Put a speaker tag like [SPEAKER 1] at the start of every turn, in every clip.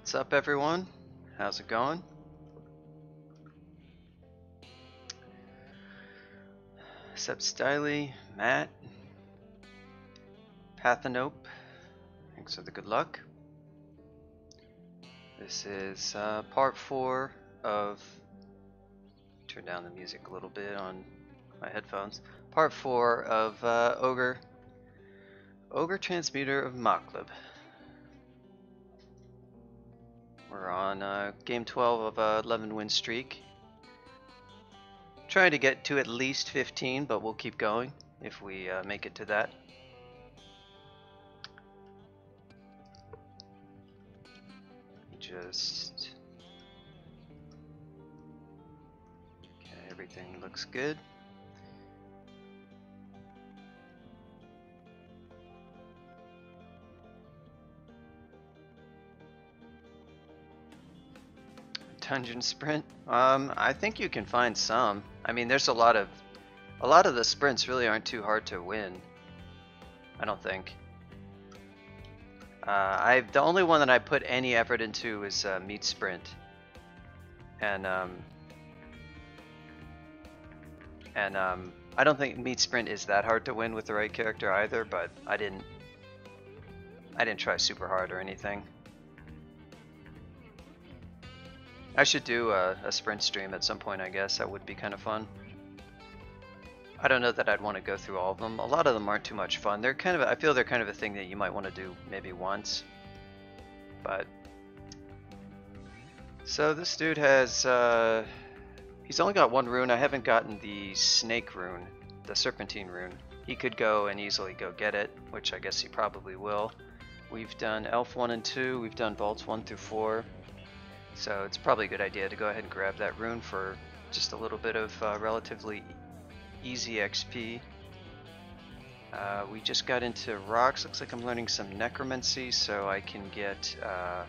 [SPEAKER 1] What's up, everyone? How's it going? Seb Stiley, Matt, Pathanope, thanks for the good luck. This is part 4 of... Turn down the music a little bit on my headphones. Part 4 of Ogre Transmuter of Makhleb. We're on game 12 of a 11 win streak. Trying to get to at least 15, but we'll keep going if we make it to that. Just... Okay, everything looks good. Dungeon sprint? I think you can find some. I mean, there's a lot of the sprints really aren't too hard to win. I don't think. The only one that I put any effort into is meat sprint, and I don't think meat sprint is that hard to win with the right character either. But I didn't try super hard or anything. I should do a sprint stream at some point, I guess. That would be kind of fun. I don't know that I'd want to go through all of them. A lot of them aren't too much fun. They're kind of, I feel they're kind of a thing that you might want to do maybe once. But so this dude has he's only got one rune. I haven't gotten the snake rune, the serpentine rune. He could go and easily go get it, which I guess he probably will. We've done elf 1 and 2. We've done vaults 1 through 4. So it's probably a good idea to go ahead and grab that rune for just a little bit of relatively easy XP. We just got into rocks. Looks like I'm learning some necromancy, so I can get a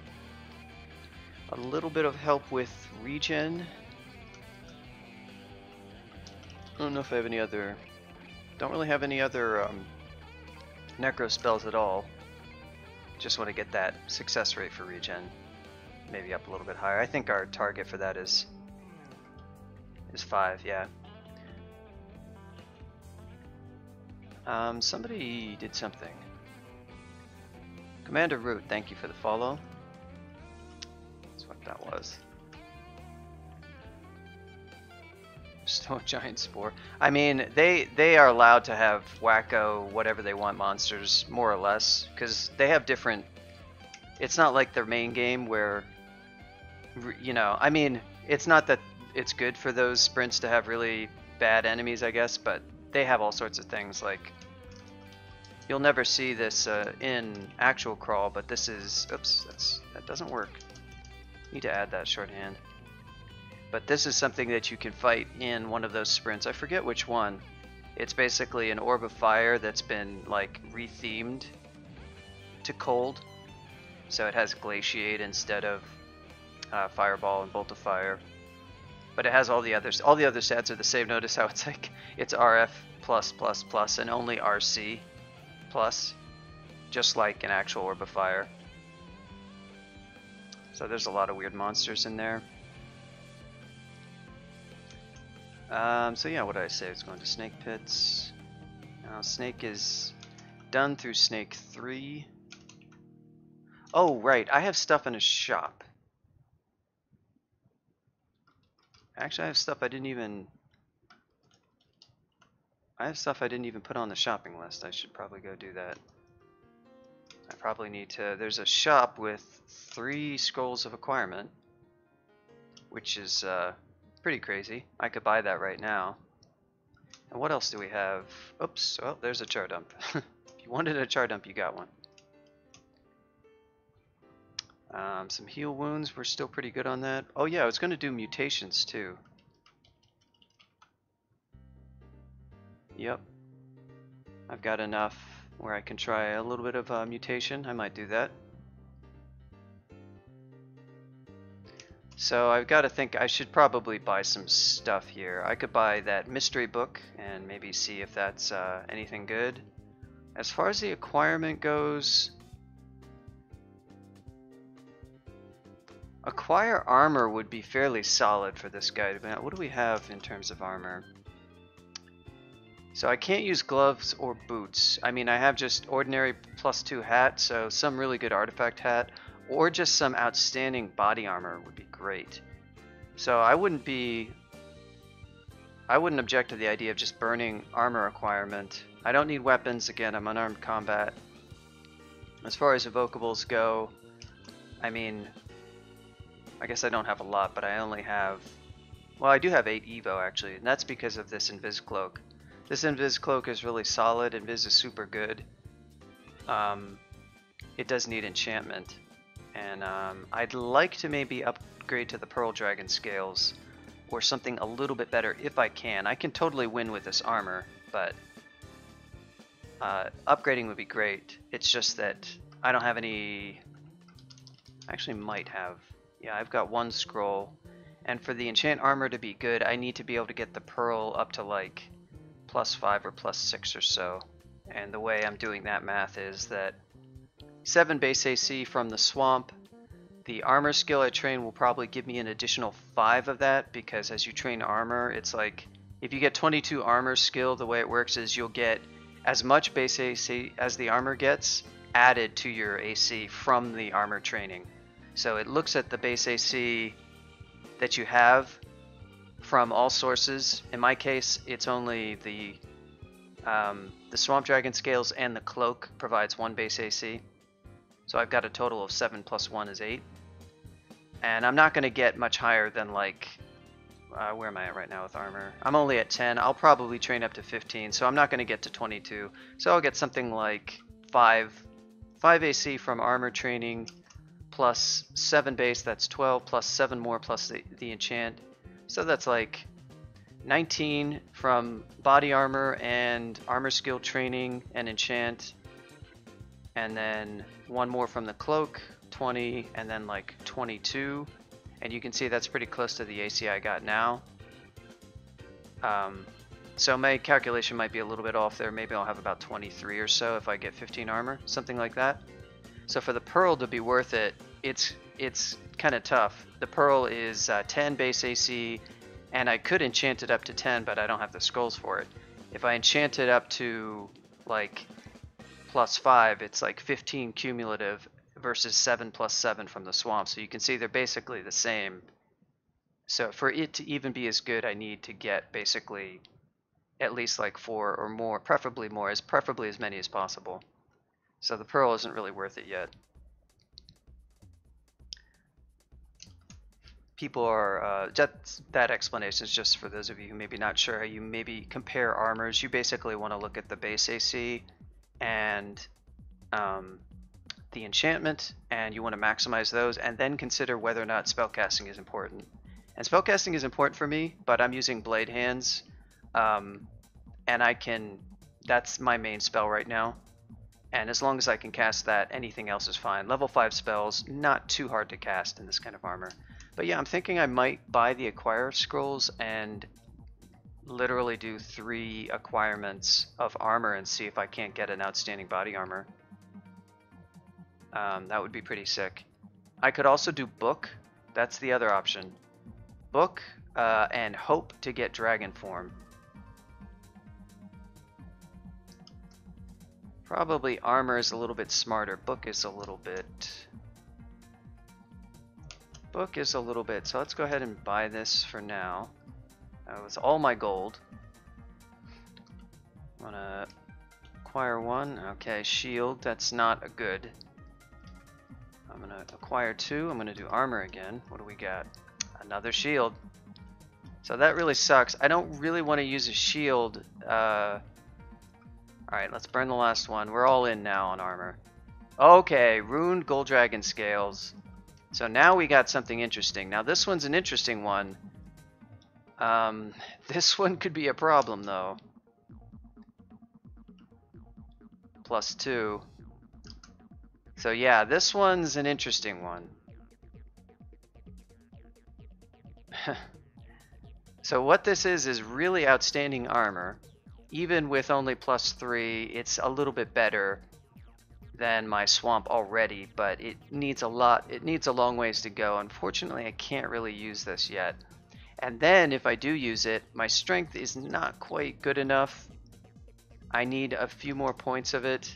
[SPEAKER 1] little bit of help with regen. I don't know if I have any other... Don't really have any other necro spells at all. Just want to get that success rate for regen maybe up a little bit higher. I think our target for that is 5, yeah. Somebody did something. Commander Root, thank you for the follow. That's what that was. Snow Giant Spore. I mean, they are allowed to have wacko whatever they want monsters, more or less, because they have different... It's not like their main game where, you know, I mean, it's not that it's good for those sprints to have really bad enemies, I guess, but they have all sorts of things. Like, you'll never see this in actual crawl, but this is... Oops, that doesn't work. Need to add that shorthand. But this is something that you can fight in one of those sprints. I forget which one. It's basically an orb of fire that's been like rethemed to cold. So it has glaciate instead of fireball and bolt of fire. But it has all the others. All the other stats are the same. Notice how it's like it's RF plus and only RC plus, just like an actual orb of fire. So there's a lot of weird monsters in there. So yeah, what did I say? It's going to snake pits. Now snake is done through snake 3. Oh right, I have stuff in a shop. Actually, I have stuff I didn't even put on the shopping list. I should probably go do that. I probably need to... There's a shop with 3 scrolls of acquirement, which is pretty crazy. I could buy that right now. And what else do we have? Oops, well, there's a char dump. If you wanted a char dump, you got one. Some heal wounds, we're still pretty good on that. Oh yeah, I was going to do mutations too. Yep. I've got enough where I can try a little bit of mutation. I might do that. So I've got to think I should probably buy some stuff here. I could buy that mystery book and maybe see if that's anything good. As far as the acquirement goes, Acquire armor would be fairly solid for this guy. What do we have in terms of armor? So I can't use gloves or boots. I mean, I have just ordinary +2 hat, so some really good artifact hat, or just some outstanding body armor would be great. So I wouldn't object to the idea of just burning armor requirement. I don't need weapons. Again, I'm unarmed combat. As far as evocables go, I mean, I guess I don't have a lot, but I only have, well, I do have 8 Evo actually, and that's because of this Invis Cloak. This Invis Cloak is really solid. Invis is super good. It does need enchantment, and I'd like to maybe upgrade to the Pearl Dragon Scales or something a little bit better if I can. I can totally win with this armor, but upgrading would be great. It's just that I don't have any. I actually might have. Yeah, I've got 1 scroll, and for the enchant armor to be good, I need to be able to get the pearl up to like +5 or +6 or so. And the way I'm doing that math is that 7 base AC from the swamp. The armor skill I train will probably give me an additional 5 of that, because as you train armor, it's like if you get 22 armor skill, the way it works is you'll get as much base AC as the armor gets added to your AC from the armor training. So it looks at the base AC that you have from all sources. In my case, it's only the Swamp Dragon Scales and the Cloak provides 1 base AC. So I've got a total of 7 + 1 is 8. And I'm not going to get much higher than like, where am I at right now with armor? I'm only at 10. I'll probably train up to 15, so I'm not going to get to 22. So I'll get something like 5 AC from armor training, plus 7 base, that's 12, plus 7 more, plus the enchant. So that's like 19 from body armor and armor skill training and enchant. And then 1 more from the cloak, 20, and then like 22. And you can see that's pretty close to the AC I got now. So my calculation might be a little bit off there. Maybe I'll have about 23 or so if I get 15 armor, something like that. So for the pearl to be worth it, it's kind of tough. The pearl is 10 base AC, and I could enchant it up to 10, but I don't have the scrolls for it. If I enchant it up to like +5, it's like 15 cumulative versus 7 + 7 from the swamp. So you can see they're basically the same. So for it to even be as good, I need to get basically at least like 4 or more, preferably more, preferably as many as possible. So the pearl isn't really worth it yet. People are, that explanation is just for those of you who maybe not sure how you maybe compare armors. You basically want to look at the base AC and the enchantment, and you want to maximize those, and then consider whether or not spellcasting is important. And spellcasting is important for me, but I'm using Blade Hands, and that's my main spell right now. And as long as I can cast that, anything else is fine. Level 5 spells, not too hard to cast in this kind of armor. But yeah, I'm thinking I might buy the Acquire Scrolls and literally do 3 acquirements of armor and see if I can't get an outstanding body armor. That would be pretty sick. I could also do Book. That's the other option. Book and hope to get Dragon Form. Probably armor is a little bit smarter. Book is a little bit... So let's go ahead and buy this for now. With all my gold. I'm gonna acquire 1. Okay, shield. That's not a good. I'm gonna acquire 2. I'm gonna do armor again. What do we got? Another shield. So that really sucks. I don't really want to use a shield. Alright, let's burn the last one. We're all in now on armor. Okay, Runed Gold Dragon Scales. So now we got something interesting. Now this one's an interesting one. This one could be a problem though. +2. So yeah, this one's an interesting one. So what this is really outstanding armor. Even with only +3, it's a little bit better. than my swamp already, but it needs a lot. It needs a long ways to go. Unfortunately, I can't really use this yet. And then if I do use it, my strength is not quite good enough. I need a few more points of it.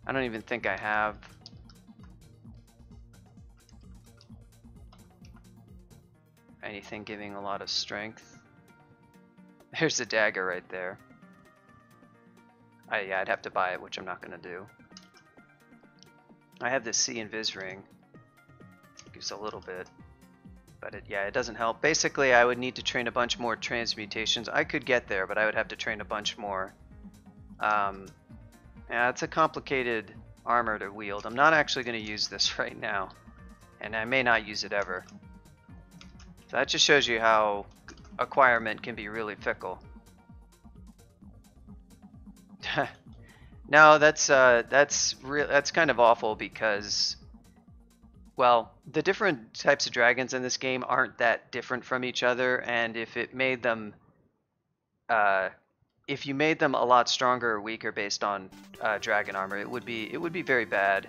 [SPEAKER 1] I don't even think I have. Anything giving a lot of strength. There's a dagger right there. Yeah, I'd have to buy it, which I'm not going to do. I have this C Invis ring. Gives a little bit. But it doesn't help. Basically, I would need to train a bunch more transmutations. I could get there, but I would have to train a bunch more. Yeah, it's a complicated armor to wield. I'm not actually going to use this right now. And I may not use it ever. So that just shows you how acquirement can be really fickle. No, that's kind of awful because, well, the different types of dragons in this game aren't that different from each other, and if it made them, if you made them a lot stronger or weaker based on dragon armor, it would be very bad.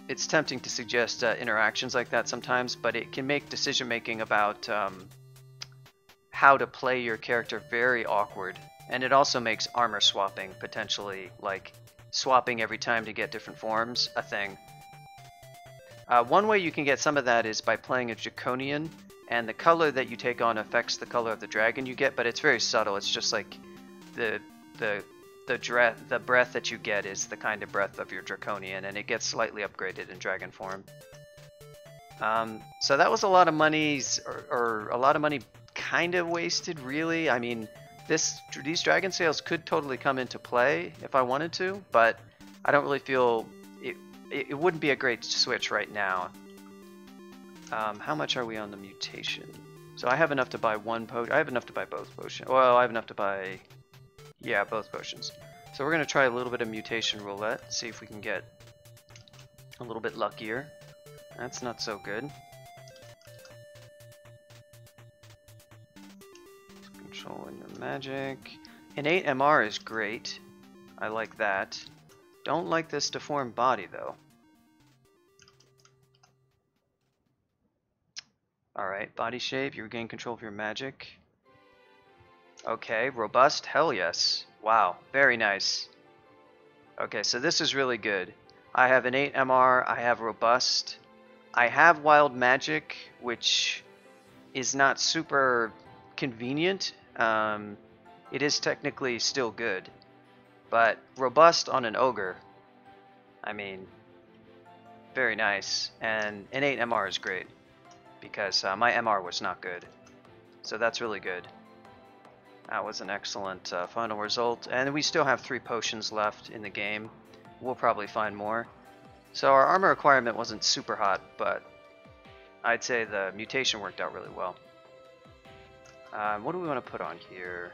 [SPEAKER 1] It's tempting to suggest interactions like that sometimes, but it can make decision making about how to play your character very awkward. And it also makes armor swapping, potentially, like swapping every time to get different forms, a thing. One way you can get some of that is by playing a Draconian, and the color that you take on affects the color of the dragon you get, but it's very subtle. It's just like the breath that you get is the kind of breath of your Draconian, and it gets slightly upgraded in dragon form. So that was a lot of money, or a lot of money kind of wasted, really. I mean, these dragon sales could totally come into play if I wanted to, but I don't really feel it wouldn't be a great switch right now. How much are we on the mutation? So I have enough to buy one potion. I have enough to buy both potions. Well, I have enough to buy, yeah, both potions. So we're gonna try a little bit of mutation roulette, see if we can get a little bit luckier. That's not so good. Controlling your magic. Innate MR is great. I like that. Don't like this deformed body though. Alright, body shape, you regain control of your magic. Okay, robust, hell yes. Wow, very nice. Okay, so this is really good. I have innate MR, I have robust. I have wild magic, which is not super convenient. It is technically still good. But robust on an ogre, I mean, very nice. And innate MR is great, because my MR was not good. So that's really good. That was an excellent final result. And we still have 3 potions left in the game. We'll probably find more. So our armor requirement wasn't super hot, but I'd say the mutation worked out really well. What do we want to put on here?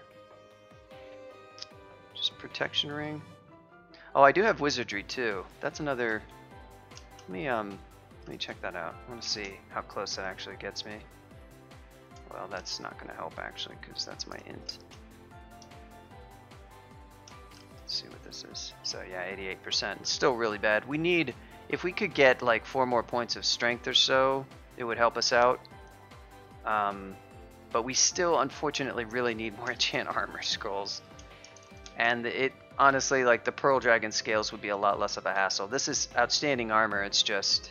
[SPEAKER 1] Just protection ring. Oh, I do have wizardry too. That's another. Let me check that out. I want to see how close that actually gets me. Well, that's not going to help actually, because that's my int. Let's see what this is. So yeah, 88%. It's still really bad. We need, if we could get like 4 more points of strength or so, it would help us out. But we still, unfortunately, really need more enchant armor scrolls. And it, honestly, like the Pearl Dragon scales would be a lot less of a hassle. This is outstanding armor, it's just,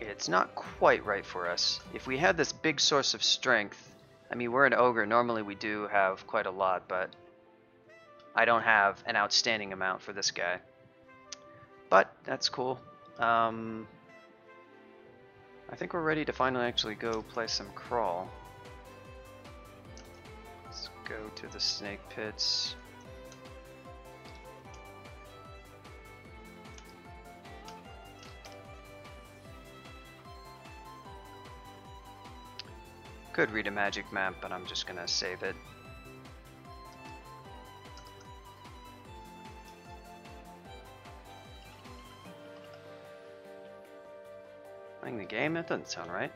[SPEAKER 1] it's not quite right for us. If we had this big source of strength, I mean, we're an ogre, normally we do have quite a lot, but I don't have an outstanding amount for this guy. But that's cool. I think we're ready to finally actually go play some crawl. Let's go to the snake pits. Could read a magic map, but I'm just gonna save it. Playing the game? That doesn't sound right.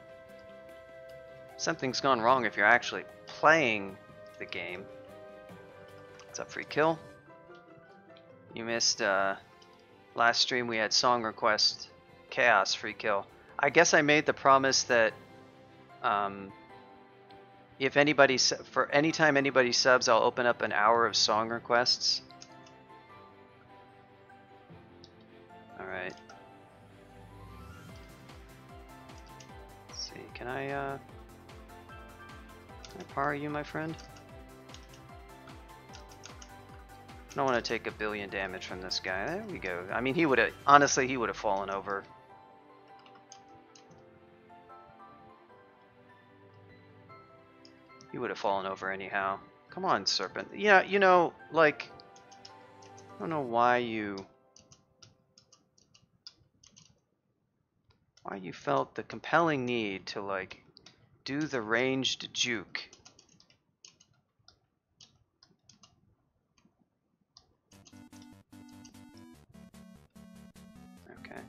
[SPEAKER 1] Something's gone wrong if you're actually playing the game. What's up, free kill? You missed last stream we had song request chaos free kill. I guess I made the promise that if anybody for any time anybody subs, I'll open up an hour of song requests. All right. Let's see. Can I power you, my friend? I don't want to take 1 billion damage from this guy. There we go. I mean, he would have, honestly, he would have fallen over. He would have fallen over anyhow. Come on, Serpent. Yeah, you know, like, I don't know why you felt the compelling need to, like, do the ranged juke. Okay.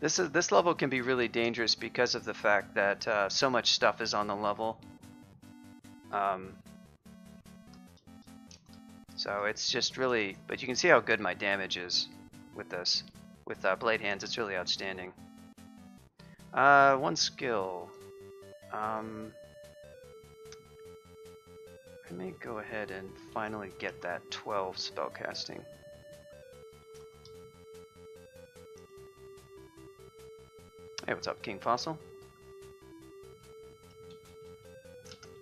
[SPEAKER 1] This level can be really dangerous because of the fact that so much stuff is on the level. So it's just really, but you can see how good my damage is with this. With blade hands, it's really outstanding. One skill. I may go ahead and finally get that 12 spellcasting. Hey, what's up, King Fossil?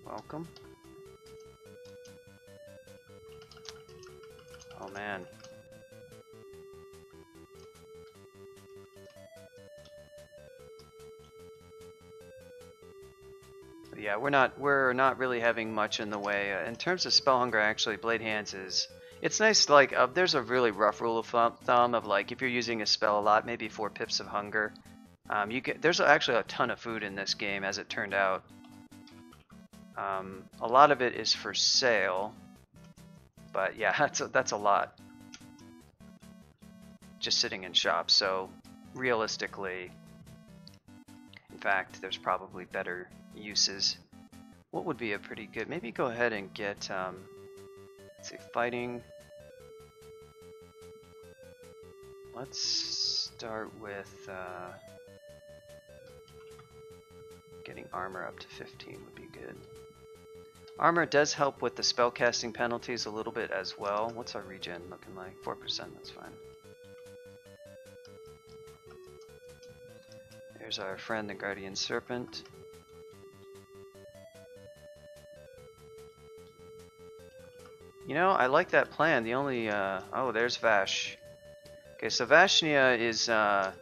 [SPEAKER 1] Welcome. Oh man. But yeah, we're not really having much in the way. In terms of spell hunger, actually, Blade Hands is. It's nice. Like, there's a really rough rule of thumb of like if you're using a spell a lot, maybe 4 pips of hunger. There's actually a ton of food in this game, as it turned out. A lot of it is for sale, but yeah, that's a lot. Just sitting in shops. So realistically, in fact, there's probably better uses. What would be a pretty good? Maybe go ahead and get. Let's see, fighting. Let's start with. Getting armor up to 15 would be good. Armor does help with the spellcasting penalties a little bit as well. What's our regen looking like? 4%, that's fine. There's our friend, the Guardian Serpent. You know, I like that plan. The only, oh, there's Vash. Okay, so Vashnia is, do I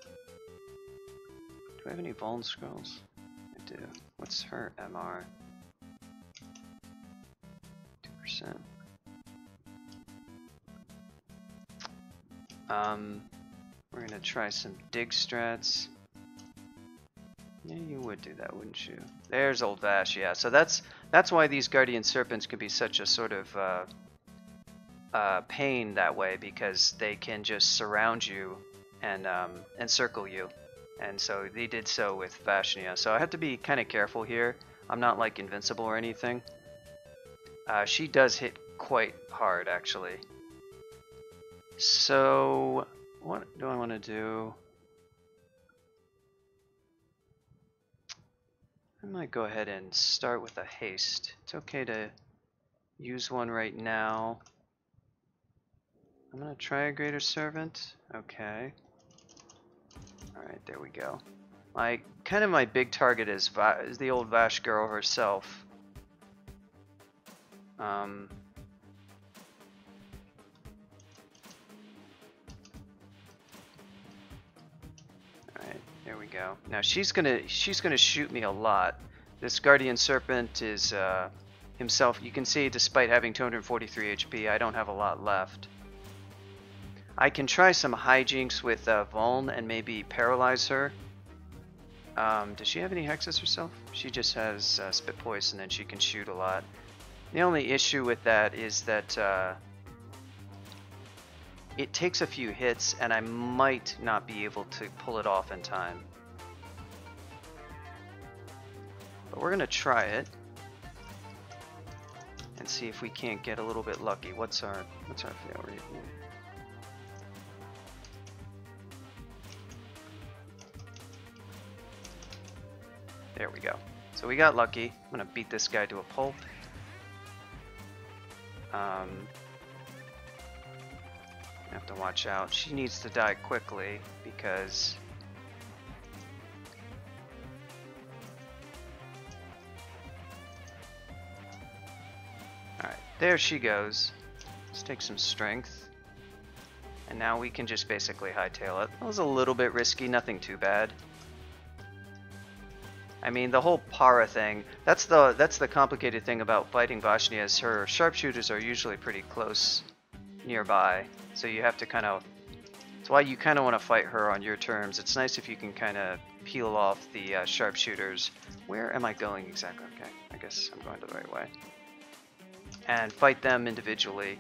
[SPEAKER 1] have any Vuln scrolls? I do. What's her MR? 2%. We're gonna try some dig strats. Yeah, you would do that, wouldn't you? There's old Vash, yeah. So that's why these Guardian Serpents can be such a sort of pain that way, because they can just surround you and encircle you. And so they did so with Vashnia. So I have to be kind of careful here. I'm not like invincible or anything. She does hit quite hard, actually. So what do I want to do? I might go ahead and start with a haste. It's okay to use one right now. I'm going to try a Greater Servant. Okay. Alright, there we go. My big target is the old Vash girl herself. Alright, there we go. Now she's gonna shoot me a lot. This Guardian Serpent is himself. You can see, despite having 243 HP, I don't have a lot left. I can try some hijinks with Vuln and maybe paralyze her. Does she have any hexes herself? She just has Spit Poison and she can shoot a lot. The only issue with that is that it takes a few hits and I might not be able to pull it off in time. But we're going to try it and and see if we can't get a little bit lucky. What's our fail rate here? There we go. So we got lucky. I'm gonna beat this guy to a pulp. I have to watch out. She needs to die quickly because alright, there she goes. Let's take some strength. And now we can just basically hightail it. That was a little bit risky, nothing too bad. I mean, the whole para thing, that's the complicated thing about fighting Vashnia, is her sharpshooters are usually pretty close nearby. So you have to kind of, that's why you kind of want to fight her on your terms. It's nice if you can kind of peel off the sharpshooters. Where am I going exactly? Okay, I guess I'm going the right way. And fight them individually.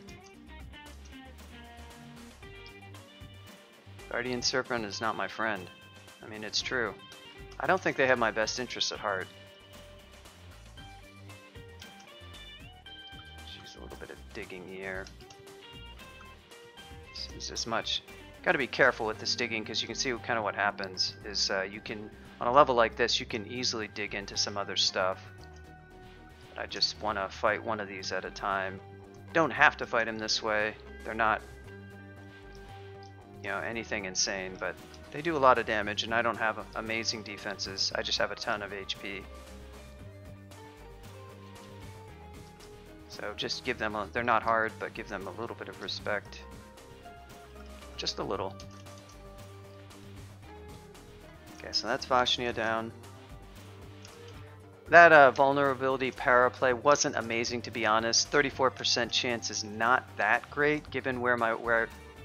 [SPEAKER 1] Guardian Serpent is not my friend. I mean, it's true. I don't think they have my best interests at heart. She's a little bit of digging here. Seems as much. Got to be careful with this digging because you can see kind of what happens is you can, on a level like this, you can easily dig into some other stuff. But I just want to fight one of these at a time. Don't have to fight them this way. They're not, you know, anything insane, but they do a lot of damage, and I don't have amazing defenses. I just have a ton of HP. So just give them they're not hard, but give them a little bit of respect. Just a little. Okay, so that's Vashnia down. That vulnerability power play wasn't amazing, to be honest. 34% chance is not that great, given where my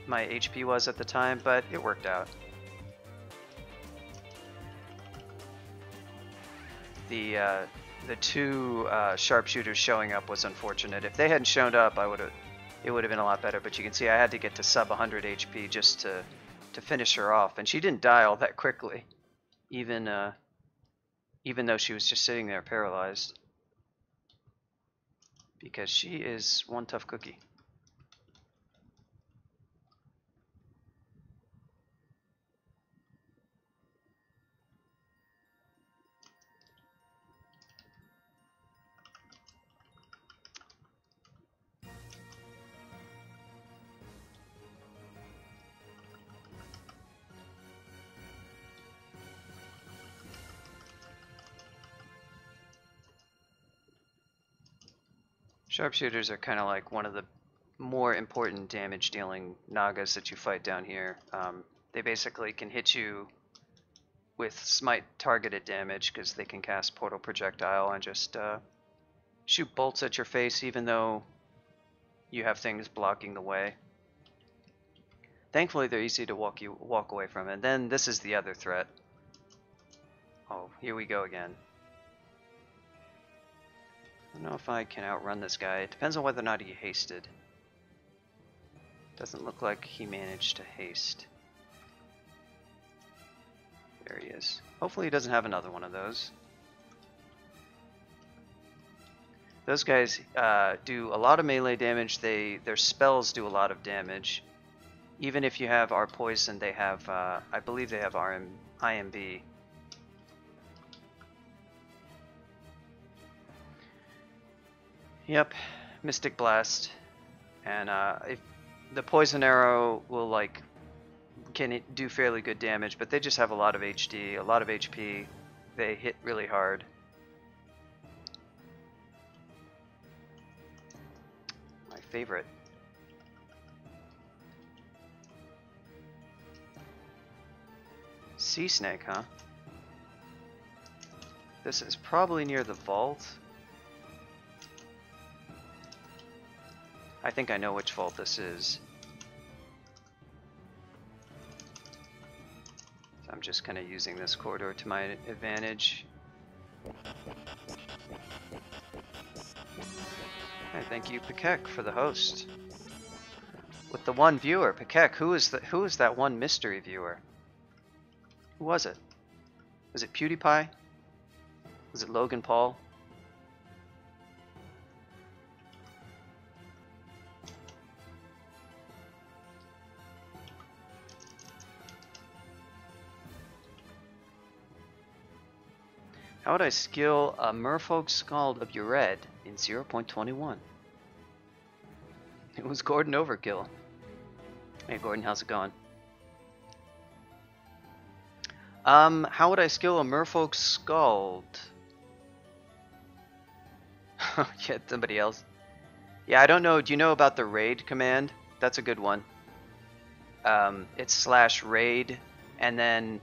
[SPEAKER 1] HP was at the time, but it worked out. The two sharpshooters showing up was unfortunate. If they hadn't shown up, it would have been a lot better. But you can see I had to get to sub 100 HP just to finish her off, and she didn't die all that quickly, even though she was just sitting there paralyzed, because she is one tough cookie. Sharpshooters are kind of like one of the more important damage dealing Nagas that you fight down here. They basically can hit you with smite targeted damage because they can cast portal projectile and just shoot bolts at your face even though you have things blocking the way. Thankfully they're easy to walk away from. And then this is the other threat. Oh, here we go again. I don't know if I can outrun this guy. It depends on whether or not he hasted. Doesn't look like he managed to haste. There he is. Hopefully he doesn't have another one of those. Those guys do a lot of melee damage. Their spells do a lot of damage. Even if you have our poison, they have, I believe they have IMB. Yep, Mystic Blast, and if the poison arrow will can do fairly good damage, but they just have a lot of HD, a lot of HP. They hit really hard. My favorite. Sea Snake, huh? This is probably near the vault. I think I know which vault this is. So I'm just kind of using this corridor to my advantage. Okay, thank you, Pekek, for the host. With the one viewer, Pekek, who is that one mystery viewer? Who was it? Was it PewDiePie? Was it Logan Paul? How would I skill a Merfolk Scald of Ured in 0.21? It was Gordon Overkill. Hey Gordon, how's it going? How would I skill a Merfolk Scald? Get somebody else. Yeah, I don't know. Do you know about the raid command? That's a good one. It's /raid, and then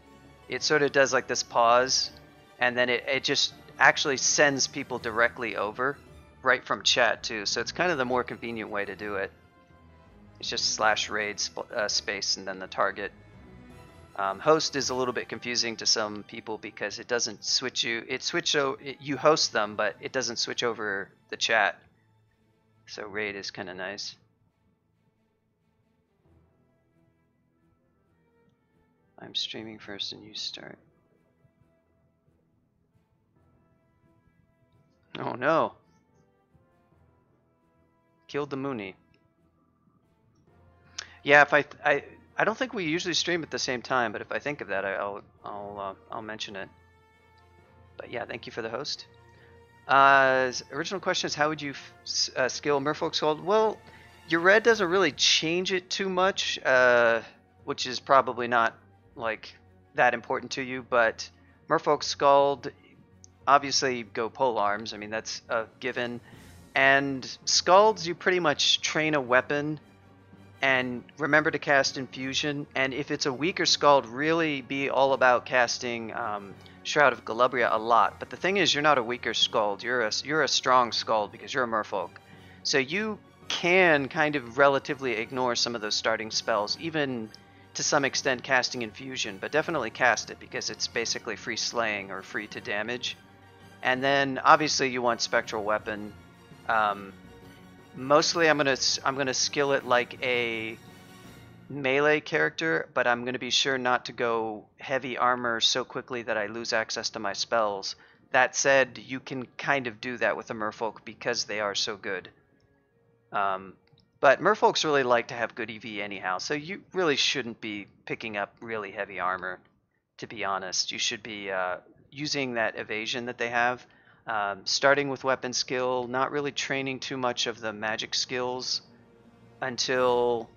[SPEAKER 1] it sort of does like this pause, and then it just actually sends people directly over, right from chat too. So it's kind of the more convenient way to do it. It's just /raid space and then the target. Host is a little bit confusing to some people because it doesn't switch you. You host them, but it doesn't switch over the chat. So raid is kind of nice. I'm streaming first and you start. Oh no. Killed the Mooney. Yeah, if I don't think we usually stream at the same time, but if I think of that, I'll mention it. But yeah, thank you for the host. Original question is, how would you skill Merfolk Scald? Well, your red doesn't really change it too much, which is probably not like that important to you. But Merfolk Scald, obviously go pole arms. I mean, that's a given. And Scalds, you pretty much train a weapon and remember to cast Infusion. And if it's a weaker Scald, really be all about casting Shroud of Galubria a lot. But the thing is, you're not a weaker Scald. You're a strong Scald because you're a Merfolk. So you can kind of relatively ignore some of those starting spells, even to some extent casting Infusion. But definitely cast it because it's basically free slaying or free to damage. And then obviously you want Spectral Weapon. Mostly I'm gonna skill it like a melee character, but I'm gonna be sure not to go heavy armor so quickly that I lose access to my spells. That said, you can kind of do that with a Merfolk because they are so good. But Merfolks really like to have good EV anyhow, so you really shouldn't be picking up really heavy armor, to be honest. You should be using that evasion that they have. Starting with weapon skill, not really training too much of the magic skills until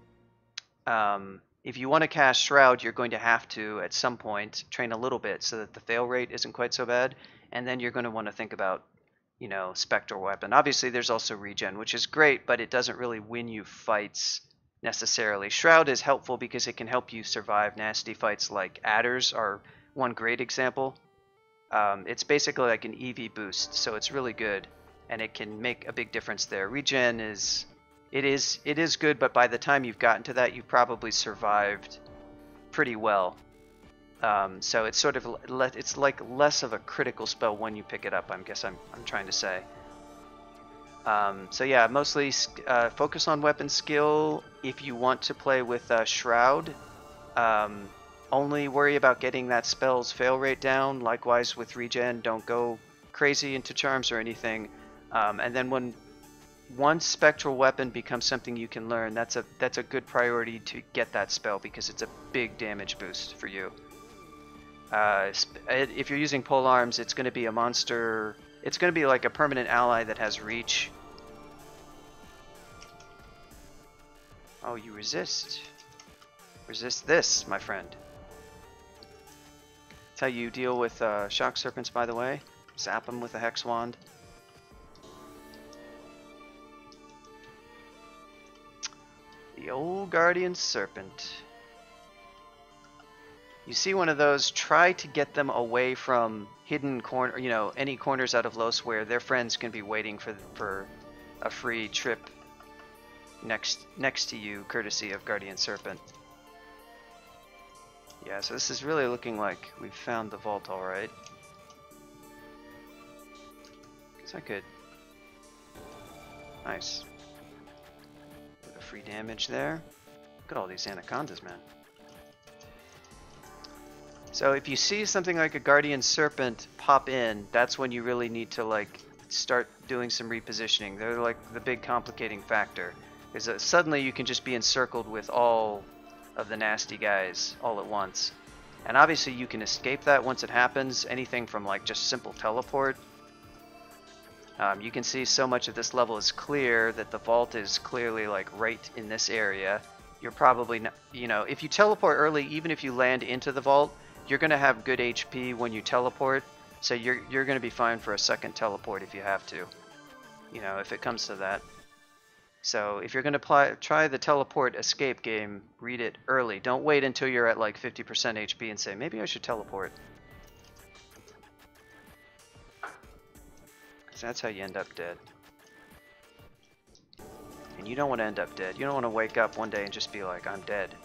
[SPEAKER 1] if you want to cast Shroud, you're going to have to at some point train a little bit so that the fail rate isn't quite so bad, and then you're going to want to think about, you know, Spectral Weapon. Obviously there's also regen, which is great, but it doesn't really win you fights necessarily. Shroud is helpful because it can help you survive nasty fights, like adders are one great example. It's basically like an EV boost, so it's really good, and it can make a big difference there. Regen is good, but by the time you've gotten to that, you've probably survived pretty well. So it's sort of it's like less of a critical spell when you pick it up. I guess I'm trying to say. So yeah, mostly focus on weapon skill. If you want to play with Shroud, only worry about getting that spell's fail rate down. Likewise with regen, don't go crazy into charms or anything. And then once Spectral Weapon becomes something you can learn, that's a good priority to get that spell because it's a big damage boost for you. If you're using pole arms, it's going to be a monster. It's going to be like a permanent ally that has reach. Oh, you resist. Resist this, my friend. That's how you deal with shock serpents, by the way. Zap them with a hex wand. The old guardian serpent. You see one of those, try to get them away from hidden corner, you know, any corners out of Los where their friends can be waiting for a free trip next to you, courtesy of Guardian Serpent. Yeah, so this is really looking like we've found the vault all right. Guess I could. Nice. Bit of free damage there. Look at all these anacondas, man. So if you see something like a Guardian Serpent pop in, that's when you really need to like start doing some repositioning. They're like the big complicating factor. Because suddenly you can just be encircled with all of the nasty guys all at once. And obviously you can escape that once it happens. Anything from like just simple teleport. You can see so much of this level is clear that the vault is clearly like right in this area. You're probably not, you know, if you teleport early, even if you land into the vault, you're going to have good HP when you teleport. So you're going to be fine for a second teleport if you have to, you know, if it comes to that. So if you're going to try the teleport escape game, read it early. Don't wait until you're at like 50% HP and say, maybe I should teleport. Because that's how you end up dead. And you don't want to end up dead. You don't want to wake up one day and just be like, I'm dead.